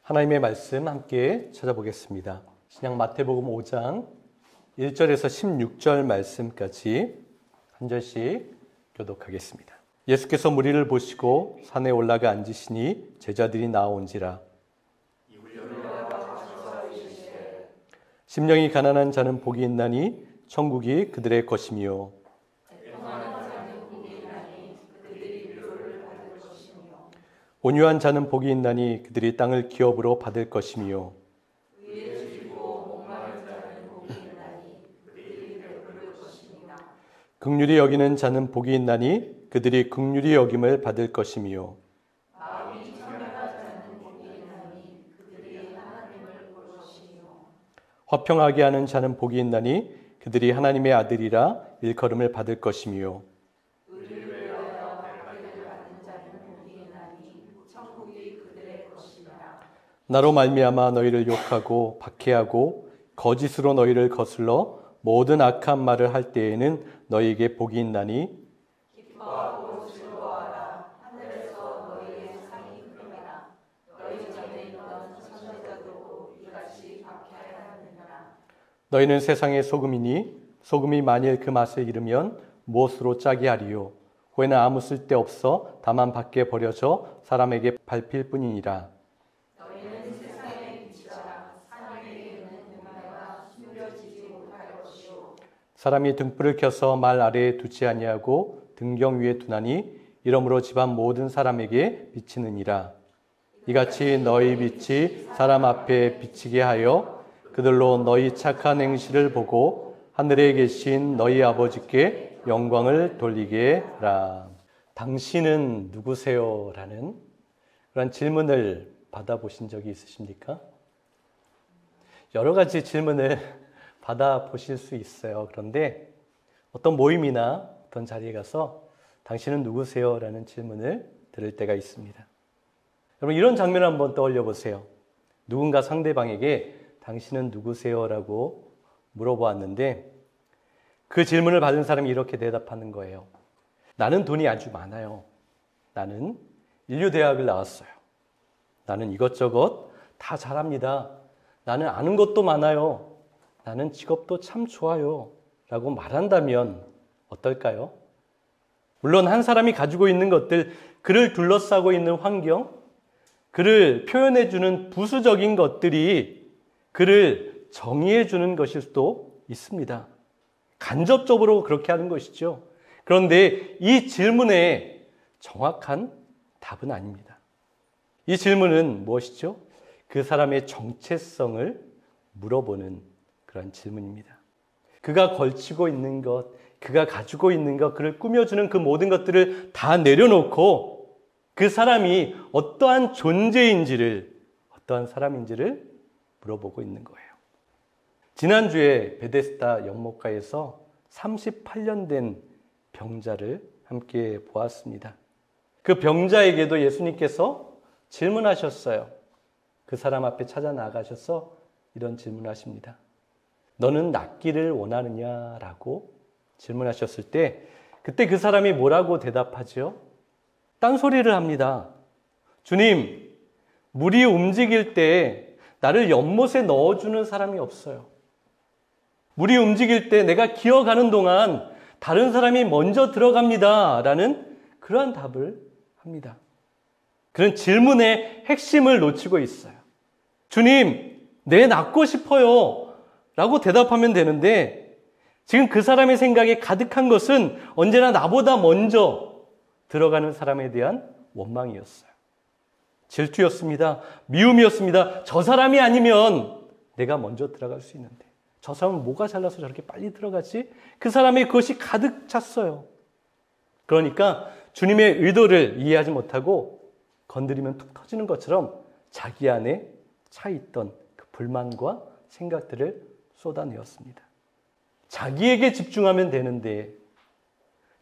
하나님의 말씀 함께 찾아보겠습니다. 신약 마태복음 5장 1절에서 16절 말씀까지 한 절씩 교독하겠습니다. 예수께서 무리를 보시고 산에 올라가 앉으시니 제자들이 나아온지라. 심령이 가난한 자는 복이 있나니 천국이 그들의 것이며, 온유한 자는 복이 있나니 그들이 땅을 기업으로 받을 것이며, 긍휼히 여기는 자는 복이 있나니 그들이 긍휼히 여김을 받을 것이며, 화평하게 하는 자는 복이 있나니 그들이 하나님의 아들이라 일컬음을 받을 것이며, 나로 말미암아 너희를 욕하고 박해하고 거짓으로 너희를 거슬러 모든 악한 말을 할 때에는 너희에게 복이 있나니, 기뻐하고 즐거워하라. 하늘에서 너희의 상이 크리라. 너희 전에 있던 선지자도 이같이 박해하였느니라. 너희는 세상의 소금이니 소금이 만일 그 맛을 잃으면 무엇으로 짜게 하리요? 후에는 아무 쓸데 없어 다만 밖에 버려져 사람에게 밟힐 뿐이니라. 사람이 등불을 켜서 말 아래에 두지 아니하고 등경 위에 두나니 이러므로 집안 모든 사람에게 비치느니라. 이같이 너희 빛이 사람 앞에 비치게 하여 그들로 너희 착한 행실을 보고 하늘에 계신 너희 아버지께 영광을 돌리게 하라. 당신은 누구세요? 라는 그런 질문을 받아보신 적이 있으십니까? 여러 가지 질문을 받아보실 수 있어요. 그런데 어떤 모임이나 어떤 자리에 가서 당신은 누구세요? 라는 질문을 들을 때가 있습니다. 여러분, 이런 장면을 한번 떠올려 보세요. 누군가 상대방에게 당신은 누구세요? 라고 물어보았는데 그 질문을 받은 사람이 이렇게 대답하는 거예요. 나는 돈이 아주 많아요. 나는 인류대학을 나왔어요. 나는 이것저것 다 잘합니다. 나는 아는 것도 많아요. 나는 직업도 참 좋아요. 라고 말한다면 어떨까요? 물론 한 사람이 가지고 있는 것들, 그를 둘러싸고 있는 환경, 그를 표현해주는 부수적인 것들이 그를 정의해주는 것일 수도 있습니다. 간접적으로 그렇게 하는 것이죠. 그런데 이 질문에 정확한 답은 아닙니다. 이 질문은 무엇이죠? 그 사람의 정체성을 물어보는 그런 질문입니다. 그가 걸치고 있는 것, 그가 가지고 있는 것, 그를 꾸며주는 그 모든 것들을 다 내려놓고 그 사람이 어떠한 존재인지를, 어떠한 사람인지를 물어보고 있는 거예요. 지난주에 베데스다 연못가에서 38년 된 병자를 함께 보았습니다. 그 병자에게도 예수님께서 질문하셨어요. 그 사람 앞에 찾아 나가셔서 이런 질문하십니다. 너는 낫기를 원하느냐라고 질문하셨을 때 그때 그 사람이 뭐라고 대답하죠? 딴소리를 합니다. 주님, 물이 움직일 때 나를 연못에 넣어주는 사람이 없어요. 물이 움직일 때 내가 기어가는 동안 다른 사람이 먼저 들어갑니다. 라는 그러한 답을 합니다. 그런 질문의 핵심을 놓치고 있어요. 주님, 내 낫고 싶어요. 라고 대답하면 되는데 지금 그 사람의 생각에 가득한 것은 언제나 나보다 먼저 들어가는 사람에 대한 원망이었어요. 질투였습니다. 미움이었습니다. 저 사람이 아니면 내가 먼저 들어갈 수 있는데 저 사람은 뭐가 잘나서 저렇게 빨리 들어가지? 그 사람의 그것이 가득 찼어요. 그러니까 주님의 의도를 이해하지 못하고 건드리면 툭 터지는 것처럼 자기 안에 차 있던 그 불만과 생각들을 쏟아내었습니다. 자기에게 집중하면 되는데,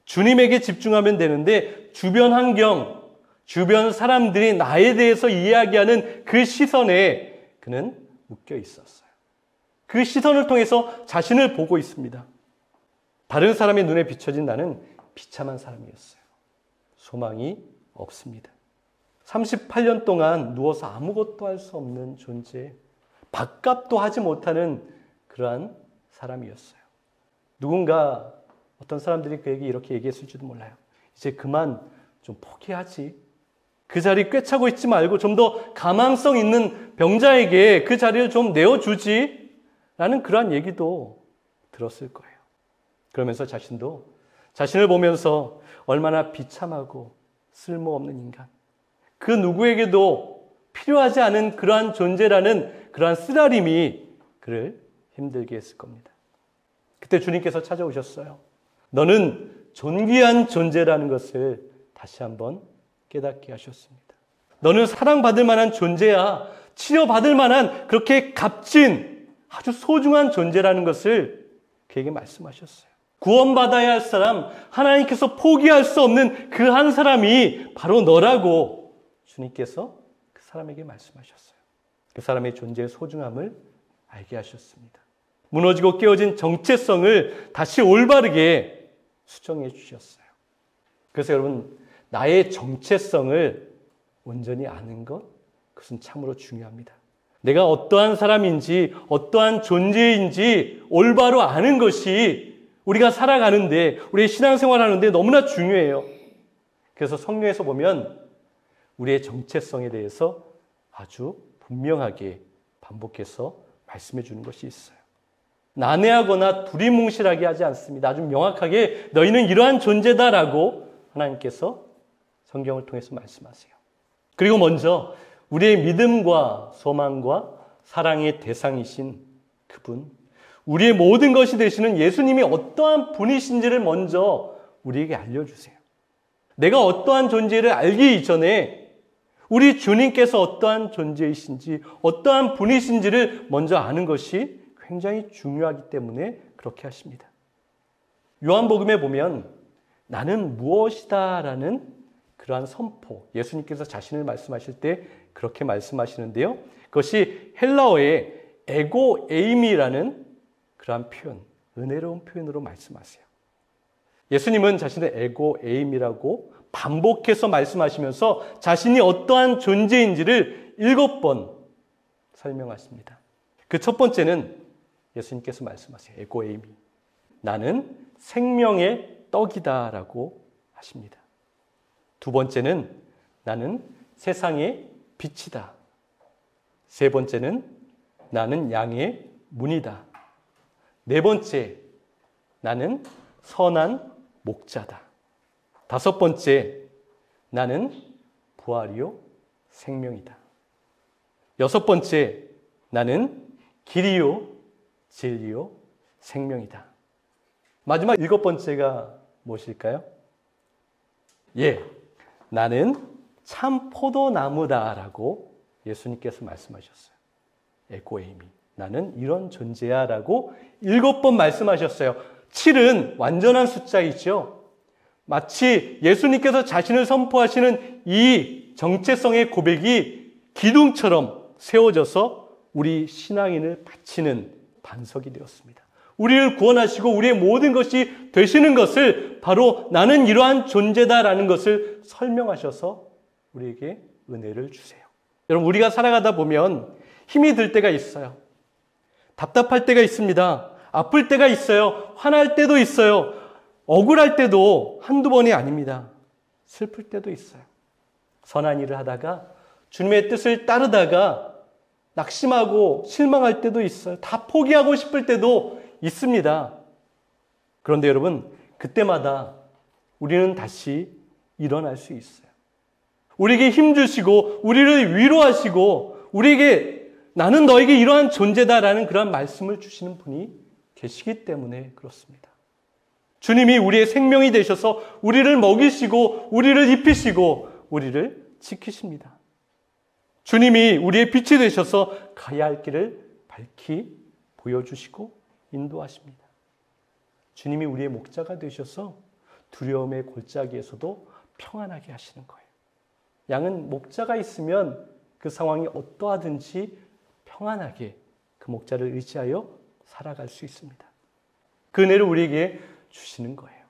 주님에게 집중하면 되는데 주변 환경, 주변 사람들이 나에 대해서 이야기하는 그 시선에 그는 묶여 있었어요. 그 시선을 통해서 자신을 보고 있습니다. 다른 사람의 눈에 비춰진 나는 비참한 사람이었어요. 소망이 없습니다. 38년 동안 누워서 아무것도 할 수 없는 존재, 밥값도 하지 못하는 그러한 사람이었어요. 누군가 어떤 사람들이 그에게 이렇게 얘기했을지도 몰라요. 이제 그만 좀 포기하지. 그 자리 꿰차고 있지 말고 좀 더 가망성 있는 병자에게 그 자리를 좀 내어주지. 라는 그러한 얘기도 들었을 거예요. 그러면서 자신을 보면서 얼마나 비참하고 쓸모없는 인간, 그 누구에게도 필요하지 않은 그러한 존재라는 그러한 쓰라림이 그를 힘들게 했을 겁니다. 그때 주님께서 찾아오셨어요. 너는 존귀한 존재라는 것을 다시 한번 깨닫게 하셨습니다. 너는 사랑받을 만한 존재야. 치료받을 만한 그렇게 값진 아주 소중한 존재라는 것을 그에게 말씀하셨어요. 구원받아야 할 사람, 하나님께서 포기할 수 없는 그 한 사람이 바로 너라고 주님께서 그 사람에게 말씀하셨어요. 그 사람의 존재의 소중함을 알게 하셨습니다. 무너지고 깨어진 정체성을 다시 올바르게 수정해 주셨어요. 그래서 여러분, 나의 정체성을 온전히 아는 것, 그것은 참으로 중요합니다. 내가 어떠한 사람인지, 어떠한 존재인지 올바로 아는 것이 우리가 살아가는데, 우리의 신앙생활하는데 너무나 중요해요. 그래서 성경에서 보면 우리의 정체성에 대해서 아주 분명하게 반복해서 말씀해 주는 것이 있어요. 난해하거나 두리뭉실하게 하지 않습니다. 아주 명확하게 너희는 이러한 존재다라고 하나님께서 성경을 통해서 말씀하세요. 그리고 먼저 우리의 믿음과 소망과 사랑의 대상이신 그분, 우리의 모든 것이 되시는 예수님이 어떠한 분이신지를 먼저 우리에게 알려주세요. 내가 어떠한 존재를 알기 이전에 우리 주님께서 어떠한 존재이신지, 어떠한 분이신지를 먼저 아는 것이 굉장히 중요하기 때문에 그렇게 하십니다. 요한복음에 보면 나는 무엇이다라는 그러한 선포, 예수님께서 자신을 말씀하실 때 그렇게 말씀하시는데요. 그것이 헬라어의 에고 에이미라는 그러한 표현, 은혜로운 표현으로 말씀하세요. 예수님은 자신의 에고 에임이라고 반복해서 말씀하시면서 자신이 어떠한 존재인지를 7번 설명하십니다. 그 첫 번째는 예수님께서 말씀하세요. 에고 에이미. 나는 생명의 떡이다 라고 하십니다. 두 번째는 나는 세상의 빛이다. 세 번째는 나는 양의 문이다. 네 번째, 나는 선한 목자다. 다섯 번째, 나는 부활이요 생명이다. 여섯 번째, 나는 길이요 진리요 생명이다. 마지막 7번째가 무엇일까요? 나는 참 포도나무다라고 예수님께서 말씀하셨어요. 에고에이미. 나는 이런 존재야 라고 7번 말씀하셨어요. 7은 완전한 숫자이죠. 마치 예수님께서 자신을 선포하시는 이 정체성의 고백이 기둥처럼 세워져서 우리 신앙인을 바치는 반석이 되었습니다. 우리를 구원하시고 우리의 모든 것이 되시는 것을 바로 나는 이러한 존재다라는 것을 설명하셔서 우리에게 은혜를 주세요. 여러분, 우리가 살아가다 보면 힘이 들 때가 있어요. 답답할 때가 있습니다. 아플 때가 있어요. 화날 때도 있어요. 억울할 때도 한두 번이 아닙니다. 슬플 때도 있어요. 선한 일을 하다가 주님의 뜻을 따르다가 낙심하고 실망할 때도 있어요. 다 포기하고 싶을 때도 있습니다. 그런데 여러분, 그때마다 우리는 다시 일어날 수 있어요. 우리에게 힘주시고 우리를 위로하시고 우리에게 나는 너에게 이러한 존재다라는 그런 말씀을 주시는 분이 계시기 때문에 그렇습니다. 주님이 우리의 생명이 되셔서 우리를 먹이시고 우리를 입히시고 우리를 지키십니다. 주님이 우리의 빛이 되셔서 가야 할 길을 밝히 보여주시고 인도하십니다. 주님이 우리의 목자가 되셔서 두려움의 골짜기에서도 평안하게 하시는 거예요. 양은 목자가 있으면 그 상황이 어떠하든지 평안하게 그 목자를 의지하여 살아갈 수 있습니다. 그 은혜를 우리에게 주시는 거예요.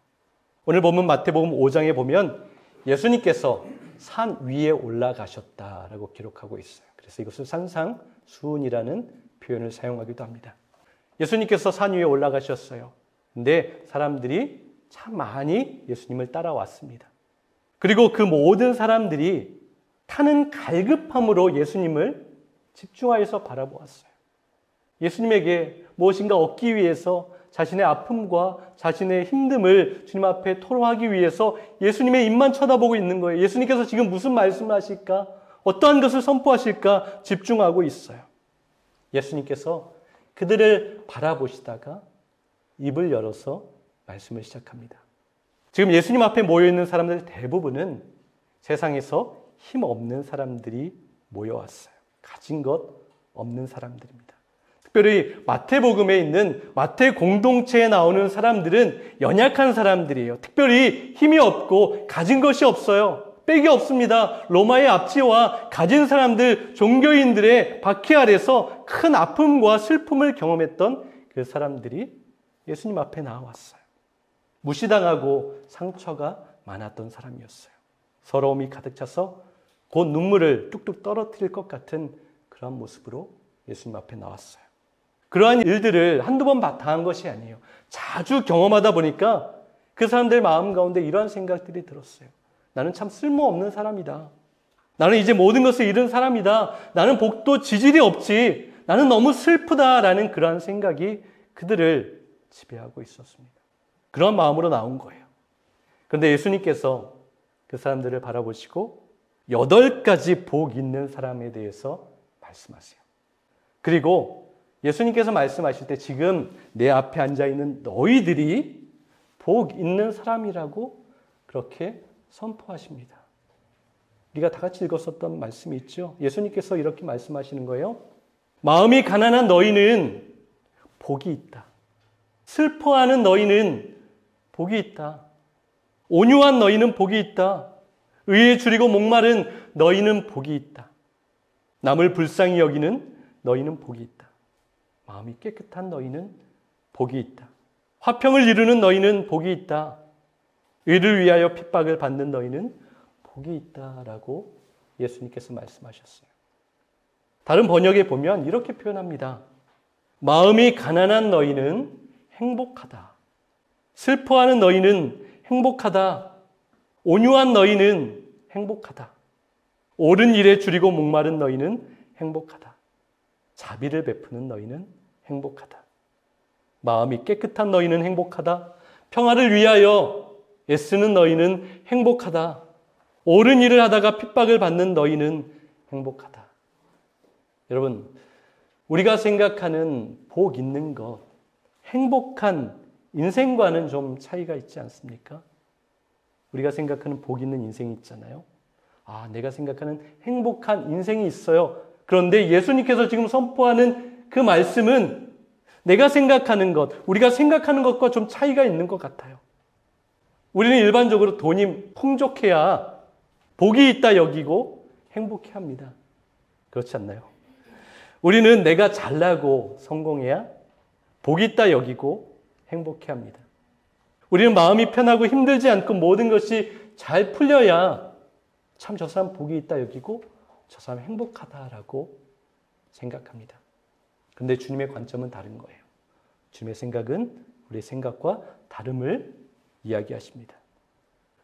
오늘 보면 마태복음 5장에 보면 예수님께서 산 위에 올라가셨다라고 기록하고 있어요. 그래서 이것을 산상수훈이라는 표현을 사용하기도 합니다. 예수님께서 산 위에 올라가셨어요. 근데 사람들이 참 많이 예수님을 따라왔습니다. 그리고 그 모든 사람들이 타는 갈급함으로 예수님을 집중하여서 바라보았어요. 예수님에게 무엇인가 얻기 위해서 자신의 아픔과 자신의 힘듦을 주님 앞에 토로하기 위해서 예수님의 입만 쳐다보고 있는 거예요. 예수님께서 지금 무슨 말씀을 하실까? 어떠한 것을 선포하실까? 집중하고 있어요. 예수님께서 그들을 바라보시다가 입을 열어서 말씀을 시작합니다. 지금 예수님 앞에 모여있는 사람들 대부분은 세상에서 힘없는 사람들이 모여왔어요. 가진 것 없는 사람들입니다. 특별히 마태복음에 있는 마태 공동체에 나오는 사람들은 연약한 사람들이에요. 특별히 힘이 없고 가진 것이 없어요. 빽이 없습니다. 로마의 압제와 가진 사람들, 종교인들의 박해 아래서 큰 아픔과 슬픔을 경험했던 그 사람들이 예수님 앞에 나와왔어요. 무시당하고 상처가 많았던 사람이었어요. 서러움이 가득 차서 곧 눈물을 뚝뚝 떨어뜨릴 것 같은 그런 모습으로 예수님 앞에 나왔어요. 그러한 일들을 한두 번 당한 것이 아니에요. 자주 경험하다 보니까 그 사람들 마음 가운데 이러한 생각들이 들었어요. 나는 참 쓸모없는 사람이다. 나는 이제 모든 것을 잃은 사람이다. 나는 복도 지질이 없지. 나는 너무 슬프다라는 그러한 생각이 그들을 지배하고 있었습니다. 그런 마음으로 나온 거예요. 그런데 예수님께서 그 사람들을 바라보시고 8가지 복 있는 사람에 대해서 말씀하세요. 그리고 예수님께서 말씀하실 때 지금 내 앞에 앉아있는 너희들이 복 있는 사람이라고 그렇게 선포하십니다. 우리가 다 같이 읽었었던 말씀이 있죠. 예수님께서 이렇게 말씀하시는 거예요. 마음이 가난한 너희는 복이 있다. 슬퍼하는 너희는 복이 있다. 온유한 너희는 복이 있다. 의에 줄이고 목마른 너희는 복이 있다. 남을 불쌍히 여기는 너희는 복이 있다. 마음이 깨끗한 너희는 복이 있다. 화평을 이루는 너희는 복이 있다. 의를 위하여 핍박을 받는 너희는 복이 있다라고 예수님께서 말씀하셨어요. 다른 번역에 보면 이렇게 표현합니다. 마음이 가난한 너희는 행복하다. 슬퍼하는 너희는 행복하다. 온유한 너희는 행복하다. 옳은 일에 줄이고 목마른 너희는 행복하다. 자비를 베푸는 너희는 행복하다. 마음이 깨끗한 너희는 행복하다. 평화를 위하여 애쓰는 너희는 행복하다. 옳은 일을 하다가 핍박을 받는 너희는 행복하다. 여러분, 우리가 생각하는 복 있는 것, 행복한 인생과는 좀 차이가 있지 않습니까? 우리가 생각하는 복 있는 인생이 있잖아요. 내가 생각하는 행복한 인생이 있어요. 그런데 예수님께서 지금 선포하는 그 말씀은 내가 생각하는 것, 우리가 생각하는 것과 좀 차이가 있는 것 같아요. 우리는 일반적으로 돈이 풍족해야 복이 있다 여기고 행복해합니다. 그렇지 않나요? 우리는 내가 잘나고 성공해야 복이 있다 여기고 행복해합니다. 우리는 마음이 편하고 힘들지 않고 모든 것이 잘 풀려야 참 저 사람 복이 있다 여기고 저 사람 행복하다라고 생각합니다. 그런데 주님의 관점은 다른 거예요. 주님의 생각은 우리의 생각과 다름을 이야기하십니다.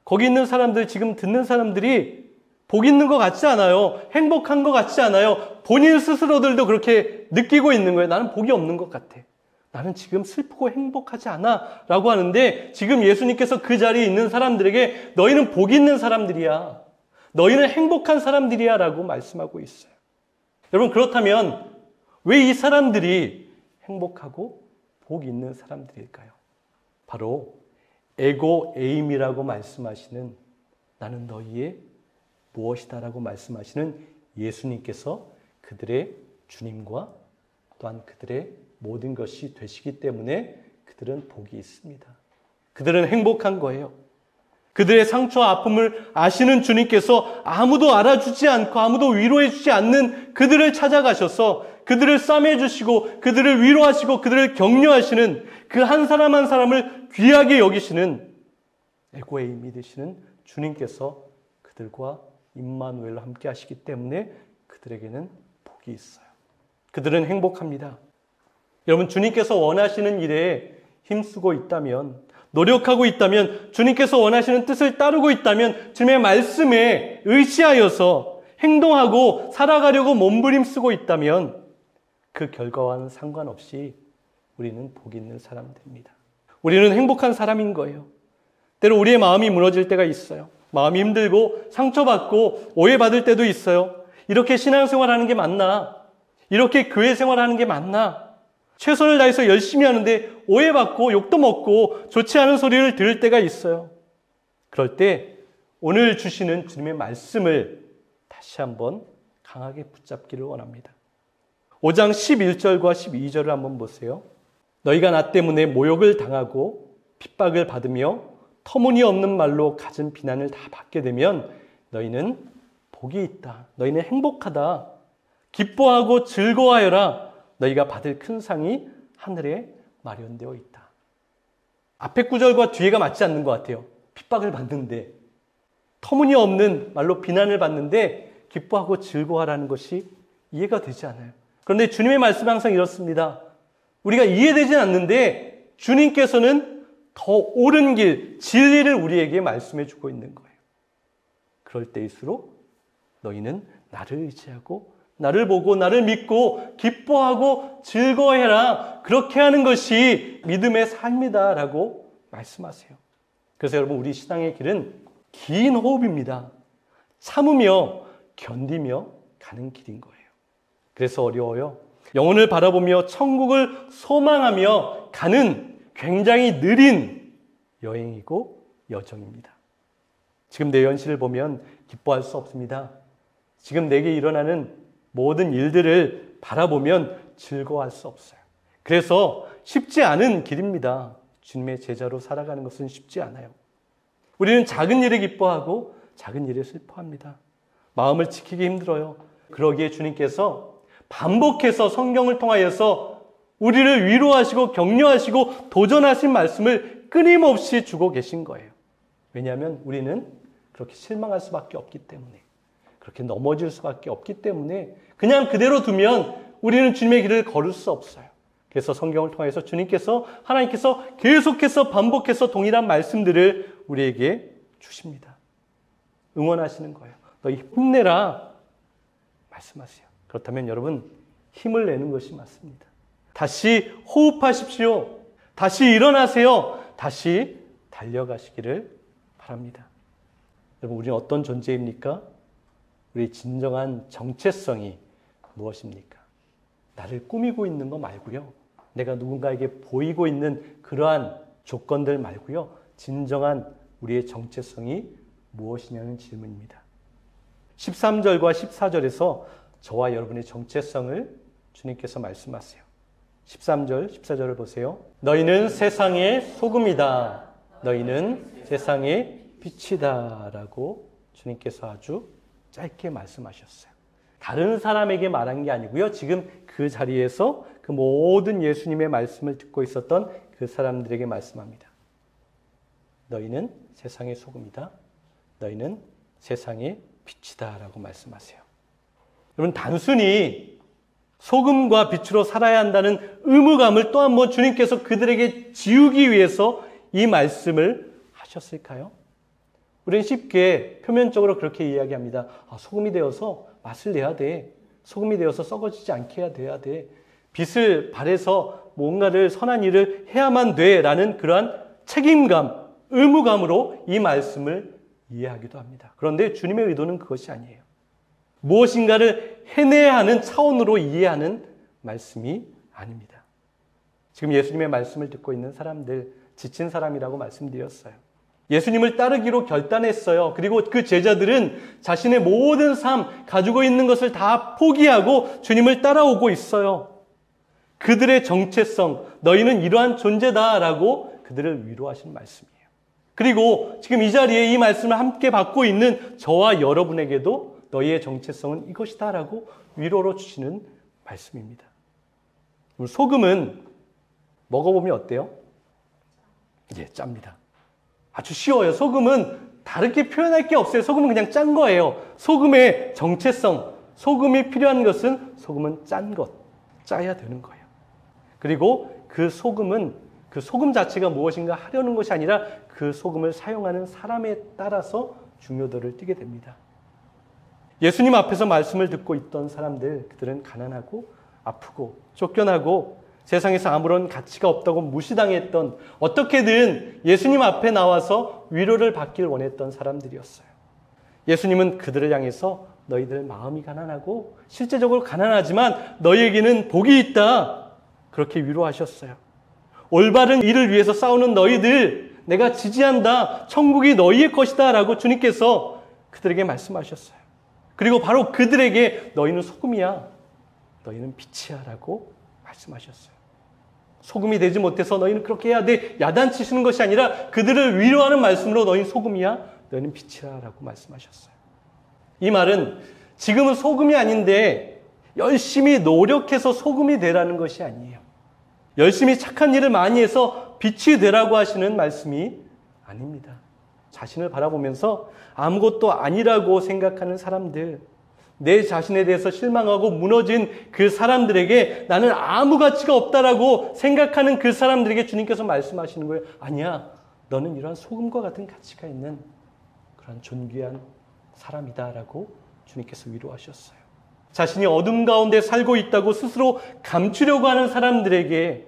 거기 있는 사람들, 지금 듣는 사람들이 복 있는 것 같지 않아요. 행복한 것 같지 않아요. 본인 스스로들도 그렇게 느끼고 있는 거예요. 나는 복이 없는 것 같아. 나는 지금 슬프고 행복하지 않아 라고 하는데 지금 예수님께서 그 자리에 있는 사람들에게 너희는 복 있는 사람들이야. 너희는 행복한 사람들이야 라고 말씀하고 있어요. 여러분, 그렇다면 왜 이 사람들이 행복하고 복 있는 사람들일까요? 바로 에고 에임이라고 말씀하시는 나는 너희의 무엇이다라고 말씀하시는 예수님께서 그들의 주님과 또한 그들의 모든 것이 되시기 때문에 그들은 복이 있습니다. 그들은 행복한 거예요. 그들의 상처와 아픔을 아시는 주님께서 아무도 알아주지 않고 아무도 위로해 주지 않는 그들을 찾아가셔서 그들을 싸매주시고 그들을 위로하시고 그들을 격려하시는 그 한 사람 한 사람을 귀하게 여기시는 에고에임이 되시는 주님께서 그들과 임마누엘로 함께 하시기 때문에 그들에게는 복이 있어요. 그들은 행복합니다. 여러분, 주님께서 원하시는 일에 힘쓰고 있다면, 노력하고 있다면, 주님께서 원하시는 뜻을 따르고 있다면, 주님의 말씀에 의지하여서 행동하고 살아가려고 몸부림쓰고 있다면 그 결과와는 상관없이 우리는 복 있는 사람들입니다. 우리는 행복한 사람인 거예요. 때로 우리의 마음이 무너질 때가 있어요. 마음이 힘들고 상처받고 오해받을 때도 있어요. 이렇게 신앙생활하는 게 맞나? 이렇게 교회 생활하는 게 맞나? 최선을 다해서 열심히 하는데 오해받고 욕도 먹고 좋지 않은 소리를 들을 때가 있어요. 그럴 때 오늘 주시는 주님의 말씀을 다시 한번 강하게 붙잡기를 원합니다. 5장 11절과 12절을 한번 보세요. 너희가 나 때문에 모욕을 당하고 핍박을 받으며 터무니없는 말로 갖은 비난을 다 받게 되면 너희는 복이 있다. 너희는 행복하다. 기뻐하고 즐거워하여라. 너희가 받을 큰 상이 하늘에 마련되어 있다. 앞에 구절과 뒤에가 맞지 않는 것 같아요. 핍박을 받는데, 터무니없는 말로 비난을 받는데 기뻐하고 즐거워하라는 것이 이해가 되지 않아요. 그런데 주님의 말씀은 항상 이렇습니다. 우리가 이해되진 않는데 주님께서는 더 옳은 길, 진리를 우리에게 말씀해 주고 있는 거예요. 그럴 때일수록 너희는 나를 의지하고 나를 보고 나를 믿고 기뻐하고 즐거워해라. 그렇게 하는 것이 믿음의 삶이다라고 말씀하세요. 그래서 여러분, 우리 신앙의 길은 긴 호흡입니다. 참으며 견디며 가는 길인 거예요. 그래서 어려워요. 영혼을 바라보며 천국을 소망하며 가는 굉장히 느린 여행이고 여정입니다. 지금 내 현실을 보면 기뻐할 수 없습니다. 지금 내게 일어나는 모든 일들을 바라보면 즐거워할 수 없어요. 그래서 쉽지 않은 길입니다. 주님의 제자로 살아가는 것은 쉽지 않아요. 우리는 작은 일에 기뻐하고 작은 일에 슬퍼합니다. 마음을 지키기 힘들어요. 그러기에 주님께서 반복해서 성경을 통하여서 우리를 위로하시고 격려하시고 도전하신 말씀을 끊임없이 주고 계신 거예요. 왜냐하면 우리는 그렇게 실망할 수밖에 없기 때문에, 그렇게 넘어질 수밖에 없기 때문에 그냥 그대로 두면 우리는 주님의 길을 걸을 수 없어요. 그래서 성경을 통해서 하나님께서 계속해서 반복해서 동일한 말씀들을 우리에게 주십니다. 응원하시는 거예요. 너희 힘내라 말씀하세요. 그렇다면 여러분, 힘을 내는 것이 맞습니다. 다시 호흡하십시오. 다시 일어나세요. 다시 달려가시기를 바랍니다. 여러분, 우리는 어떤 존재입니까? 우리의 진정한 정체성이 무엇입니까? 나를 꾸미고 있는 거 말고요. 내가 누군가에게 보이고 있는 그러한 조건들 말고요. 진정한 우리의 정체성이 무엇이냐는 질문입니다. 13절과 14절에서 저와 여러분의 정체성을 주님께서 말씀하세요. 13절, 14절을 보세요. 너희는 세상의 소금이다. 너희는 세상의 빛이다. 라고 주님께서 아주 짧게 말씀하셨어요. 다른 사람에게 말한 게 아니고요. 지금 그 자리에서 그 모든 예수님의 말씀을 듣고 있었던 그 사람들에게 말씀합니다. 너희는 세상의 소금이다. 너희는 세상의 빛이다. 라고 말씀하세요. 여러분, 단순히 소금과 빛으로 살아야 한다는 의무감을 또 한 번 주님께서 그들에게 지우기 위해서 이 말씀을 하셨을까요? 우리는 쉽게 표면적으로 그렇게 이야기합니다. 소금이 되어서 맛을 내야 돼. 소금이 되어서 썩어지지 않게 돼야 돼. 빛을 발해서 뭔가를 선한 일을 해야만 돼. 라는 그러한 책임감, 의무감으로 이 말씀을 이해하기도 합니다. 그런데 주님의 의도는 그것이 아니에요. 무엇인가를 해내야 하는 차원으로 이해하는 말씀이 아닙니다. 지금 예수님의 말씀을 듣고 있는 사람들, 지친 사람이라고 말씀드렸어요. 예수님을 따르기로 결단했어요. 그리고 그 제자들은 자신의 모든 삶, 가지고 있는 것을 다 포기하고 주님을 따라오고 있어요. 그들의 정체성, 너희는 이러한 존재다라고 그들을 위로하신 말씀이에요. 그리고 지금 이 자리에 이 말씀을 함께 받고 있는 저와 여러분에게도 너희의 정체성은 이것이다라고 위로로 주시는 말씀입니다. 소금은 먹어보면 어때요? 예, 짭니다. 아주 쉬워요. 소금은 다르게 표현할 게 없어요. 소금은 그냥 짠 거예요. 소금의 정체성, 소금이 필요한 것은 소금은 짠 것, 짜야 되는 거예요. 그리고 그 소금은 그 소금 자체가 무엇인가 하려는 것이 아니라 그 소금을 사용하는 사람에 따라서 중요도를 띠게 됩니다. 예수님 앞에서 말씀을 듣고 있던 사람들, 그들은 가난하고 아프고 쫓겨나고 세상에서 아무런 가치가 없다고 무시당했던, 어떻게든 예수님 앞에 나와서 위로를 받길 원했던 사람들이었어요. 예수님은 그들을 향해서 너희들 마음이 가난하고 실제적으로 가난하지만 너희에게는 복이 있다, 그렇게 위로하셨어요. 올바른 일을 위해서 싸우는 너희들 내가 지지한다, 천국이 너희의 것이다 라고 주님께서 그들에게 말씀하셨어요. 그리고 바로 그들에게 너희는 소금이야, 너희는 빛이야 라고 말씀하셨어요. 소금이 되지 못해서 너희는 그렇게 해야 돼, 야단치시는 것이 아니라 그들을 위로하는 말씀으로 너희는 소금이야, 너희는 빛이야 라고 말씀하셨어요. 이 말은 지금은 소금이 아닌데 열심히 노력해서 소금이 되라는 것이 아니에요. 열심히 착한 일을 많이 해서 빛이 되라고 하시는 말씀이 아닙니다. 자신을 바라보면서 아무것도 아니라고 생각하는 사람들, 내 자신에 대해서 실망하고 무너진 그 사람들에게 나는 아무 가치가 없다라고 생각하는 그 사람들에게 주님께서 말씀하시는 거예요. 아니야, 너는 이러한 소금과 같은 가치가 있는 그런 존귀한 사람이다라고 주님께서 위로하셨어요. 자신이 어둠 가운데 살고 있다고 스스로 감추려고 하는 사람들에게,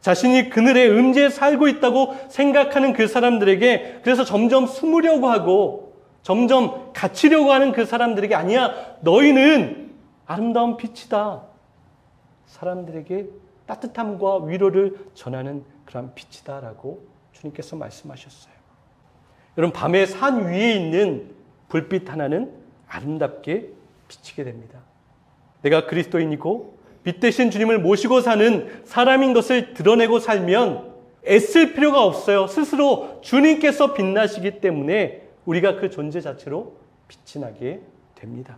자신이 그늘의 음지에 살고 있다고 생각하는 그 사람들에게, 그래서 점점 숨으려고 하고 점점 갇히려고 하는 그 사람들에게, 아니야, 너희는 아름다운 빛이다, 사람들에게 따뜻함과 위로를 전하는 그런 빛이다 라고 주님께서 말씀하셨어요. 여러분, 밤에 산 위에 있는 불빛 하나는 아름답게 비치게 됩니다. 내가 그리스도인이고 빛 대신 주님을 모시고 사는 사람인 것을 드러내고 살면 애쓸 필요가 없어요. 스스로 주님께서 빛나시기 때문에 우리가 그 존재 자체로 빛이 나게 됩니다.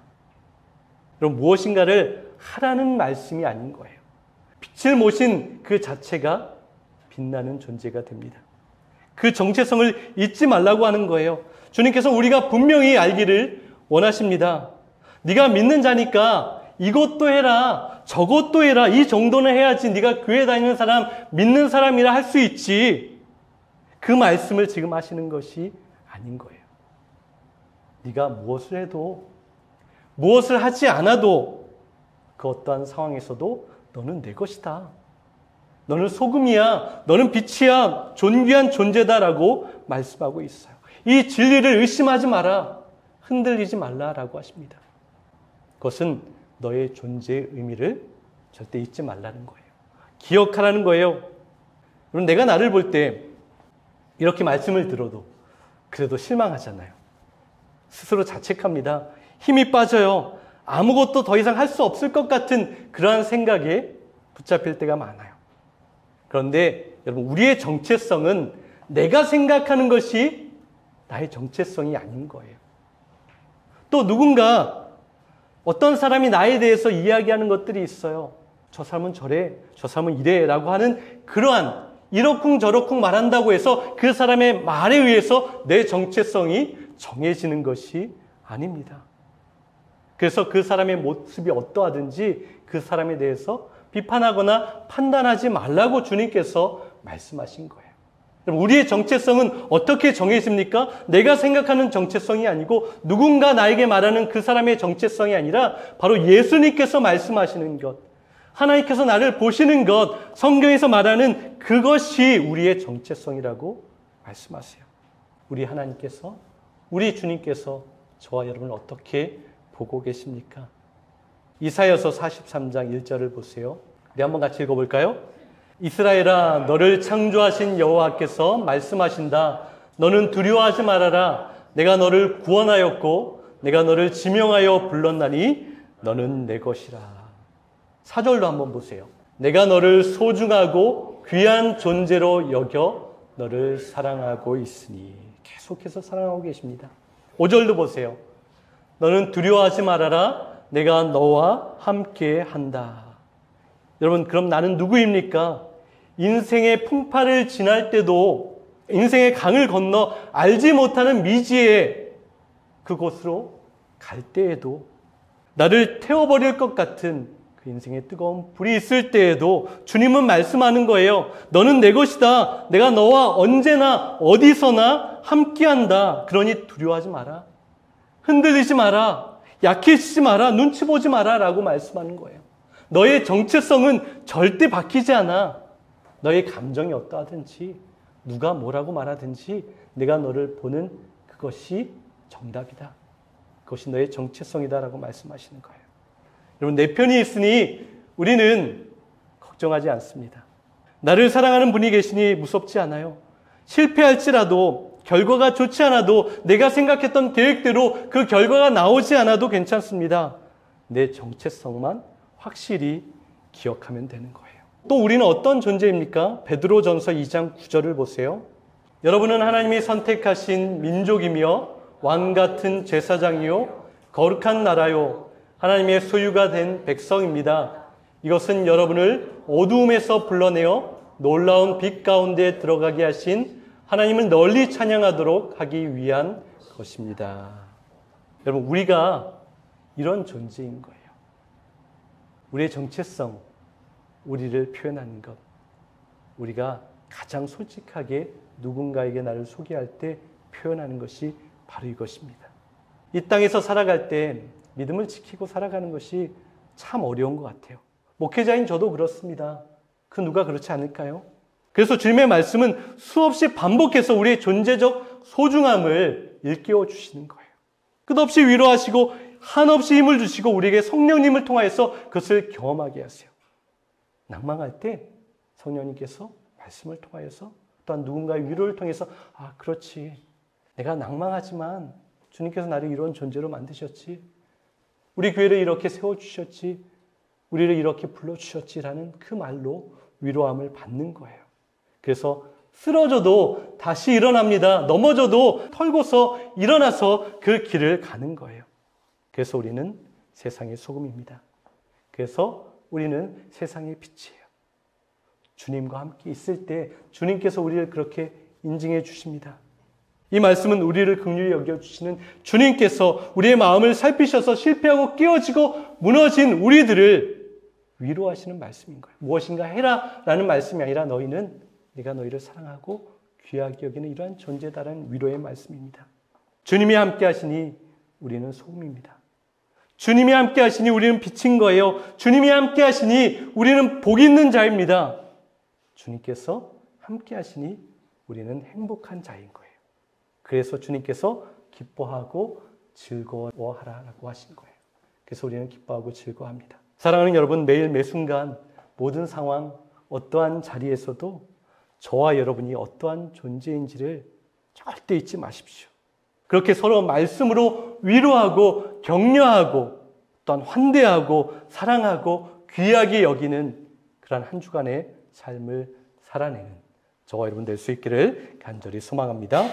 그럼 무엇인가를 하라는 말씀이 아닌 거예요. 빛을 모신 그 자체가 빛나는 존재가 됩니다. 그 정체성을 잊지 말라고 하는 거예요. 주님께서 우리가 분명히 알기를 원하십니다. 네가 믿는 자니까 이것도 해라, 저것도 해라, 이 정도는 해야지 네가 교회 다니는 사람, 믿는 사람이라 할 수 있지. 그 말씀을 지금 하시는 것이 아닌 거예요. 네가 무엇을 해도, 무엇을 하지 않아도 그 어떠한 상황에서도 너는 내 것이다, 너는 소금이야, 너는 빛이야, 존귀한 존재다라고 말씀하고 있어요. 이 진리를 의심하지 마라, 흔들리지 말라라고 하십니다. 그것은 너의 존재의 의미를 절대 잊지 말라는 거예요. 기억하라는 거예요. 그럼 내가 나를 볼 때 이렇게 말씀을 들어도 그래도 실망하잖아요. 스스로 자책합니다. 힘이 빠져요. 아무것도 더 이상 할 수 없을 것 같은 그러한 생각에 붙잡힐 때가 많아요. 그런데 여러분, 우리의 정체성은 내가 생각하는 것이 나의 정체성이 아닌 거예요. 또 누군가, 어떤 사람이 나에 대해서 이야기하는 것들이 있어요. 저 사람은 저래, 저 사람은 이래 라고 하는 그러한 이러쿵저러쿵 말한다고 해서 그 사람의 말에 의해서 내 정체성이 정해지는 것이 아닙니다. 그래서 그 사람의 모습이 어떠하든지 그 사람에 대해서 비판하거나 판단하지 말라고 주님께서 말씀하신 거예요. 우리의 정체성은 어떻게 정해집니까? 내가 생각하는 정체성이 아니고 누군가 나에게 말하는 그 사람의 정체성이 아니라 바로 예수님께서 말씀하시는 것, 하나님께서 나를 보시는 것, 성경에서 말하는 그것이 우리의 정체성이라고 말씀하세요. 우리 하나님께서, 우리 주님께서 저와 여러분을 어떻게 보고 계십니까? 이사야서 43장 1절을 보세요. 우리 한번 같이 읽어볼까요? 이스라엘아, 너를 창조하신 여호와께서 말씀하신다. 너는 두려워하지 말아라. 내가 너를 구원하였고 내가 너를 지명하여 불렀나니 너는 내 것이라. 4절로 한번 보세요. 내가 너를 소중하고 귀한 존재로 여겨 너를 사랑하고 있으니. 계속해서 사랑하고 계십니다. 5절도 보세요. 너는 두려워하지 말아라. 내가 너와 함께 한다. 여러분, 그럼 나는 누구입니까? 인생의 풍파를 지날 때도 인생의 강을 건너 알지 못하는 미지의 그곳으로 갈 때에도, 나를 태워버릴 것 같은 그 인생의 뜨거운 불이 있을 때에도 주님은 말씀하는 거예요. 너는 내 것이다. 내가 너와 언제나 어디서나 함께한다. 그러니 두려워하지 마라. 흔들리지 마라. 약해지지 마라. 눈치 보지 마라. 라고 말씀하는 거예요. 너의 정체성은 절대 바뀌지 않아. 너의 감정이 어떠하든지 누가 뭐라고 말하든지 내가 너를 보는 그것이 정답이다. 그것이 너의 정체성이다라고 말씀하시는 거예요. 여러분, 내 편이 있으니 우리는 걱정하지 않습니다. 나를 사랑하는 분이 계시니 무섭지 않아요. 실패할지라도, 결과가 좋지 않아도, 내가 생각했던 계획대로 그 결과가 나오지 않아도 괜찮습니다. 내 정체성만 확실히 기억하면 되는 거예요. 또 우리는 어떤 존재입니까? 베드로전서 2장 9절을 보세요. 여러분은 하나님이 선택하신 민족이며 왕같은 제사장이요 거룩한 나라요 하나님의 소유가 된 백성입니다. 이것은 여러분을 어두움에서 불러내어 놀라운 빛 가운데 들어가게 하신 하나님을 널리 찬양하도록 하기 위한 것입니다. 여러분, 우리가 이런 존재인 거예요. 우리의 정체성, 우리를 표현하는 것, 우리가 가장 솔직하게 누군가에게 나를 소개할 때 표현하는 것이 바로 이것입니다. 이 땅에서 살아갈 때 믿음을 지키고 살아가는 것이 참 어려운 것 같아요. 목회자인 저도 그렇습니다. 그 누가 그렇지 않을까요? 그래서 주님의 말씀은 수없이 반복해서 우리의 존재적 소중함을 일깨워 주시는 거예요. 끝없이 위로하시고 한없이 힘을 주시고 우리에게 성령님을 통하여서 그것을 경험하게 하세요. 낭망할 때 성령님께서 말씀을 통하여서 또한 누군가의 위로를 통해서 아, 그렇지. 내가 낭망하지만 주님께서 나를 이런 존재로 만드셨지. 우리 교회를 이렇게 세워주셨지. 우리를 이렇게 불러주셨지라는 그 말로 위로함을 받는 거예요. 그래서 쓰러져도 다시 일어납니다. 넘어져도 털고서 일어나서 그 길을 가는 거예요. 그래서 우리는 세상의 소금입니다. 그래서 우리는 세상의 빛이에요. 주님과 함께 있을 때 주님께서 우리를 그렇게 인증해 주십니다. 이 말씀은 우리를 긍휼히 여겨주시는 주님께서 우리의 마음을 살피셔서 실패하고 깨어지고 무너진 우리들을 위로하시는 말씀인 거예요. 무엇인가 해라 라는 말씀이 아니라 너희는 내가 너희를 사랑하고 귀하게 여기는 이러한 존재다라는 위로의 말씀입니다. 주님이 함께 하시니 우리는 소금입니다. 주님이 함께 하시니 우리는 빛인 거예요. 주님이 함께 하시니 우리는 복 있는 자입니다. 주님께서 함께 하시니 우리는 행복한 자인 거예요. 그래서 주님께서 기뻐하고 즐거워하라라고 하신 거예요. 그래서 우리는 기뻐하고 즐거워합니다. 사랑하는 여러분, 매일 매순간 모든 상황, 어떠한 자리에서도 저와 여러분이 어떠한 존재인지를 절대 잊지 마십시오. 그렇게 서로 말씀으로 위로하고 격려하고 또한 환대하고 사랑하고 귀하게 여기는 그러한 한 주간의 삶을 살아내는 저와 여러분 될 수 있기를 간절히 소망합니다.